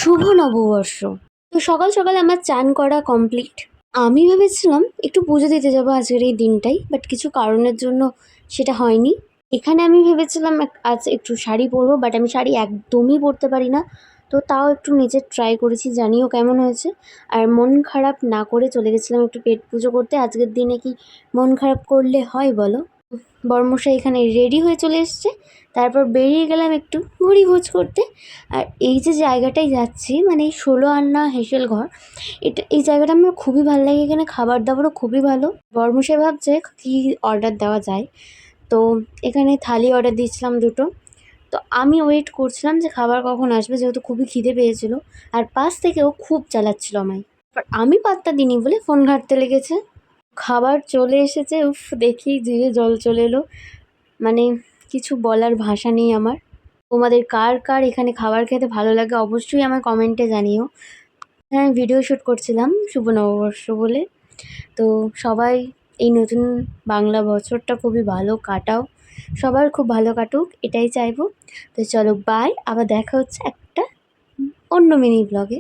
শুভ নববর্ষ। তো সকাল সকাল আমার চান করা কমপ্লিট। আমি ভেবেছিলাম একটু পুজো দিতে যাবো আজকের এই দিনটাই, বাট কিছু কারণের জন্য সেটা হয়নি। এখানে আমি ভেবেছিলাম আজ একটু শাড়ি পরবো, বাট আমি শাড়ি একদমই পরতে পারি না। তো তাও একটু নিজে ট্রাই করেছি, জানিও কেমন হয়েছে। আর মন খারাপ না করে চলে গেছিলাম একটু পেট পুজো করতে। আজকের দিনে কি মন খারাপ করলে হয় বলো? বরমশাই এখানে রেডি হয়ে চলে এসছে। তারপর বেরিয়ে গেলাম একটু ভোজ করতে। আর এই যে জায়গাটায় যাচ্ছি, মানে এই 16 আনা হেসেল ঘর, এই জায়গাটা আমার খুবই ভালো লাগে। এখানে খাবার দাবারও খুবই ভালো। বরমশাই ভাবছে কী অর্ডার দেওয়া যায়, তো এখানে থালি অর্ডার দিয়েছিলাম 2টো। তো আমি ওয়েট করছিলাম যে খাবার কখন আসবে, যেহেতু খুবই খিদে পেয়েছিল। আর পাশ থেকেও খুব চালাচ্ছিল আমায়, বাট আমি পাত্তা দিইনি বলে ফোন ঘাঁটতে লেগেছে। খাবার চলে এসেছে, উফ দেখি জিভে জল চলে এলো। মানে কিছু বলার ভাষা নেই আমার। তোমাদের কার কার এখানে খাবার খেতে ভালো লাগে অবশ্যই আমার কমেন্টে জানিও। হ্যাঁ, ভিডিও শ্যুট করছিলাম শুভ নববর্ষ বলে। তো সবাই এই নতুন বাংলা বছরটা খুবই ভালো কাটাও, সবার খুব ভালো কাটুক এটাই চাইবো। তো চলো বাই, আবার দেখা হচ্ছে একটা অন্য মিনি ব্লগে।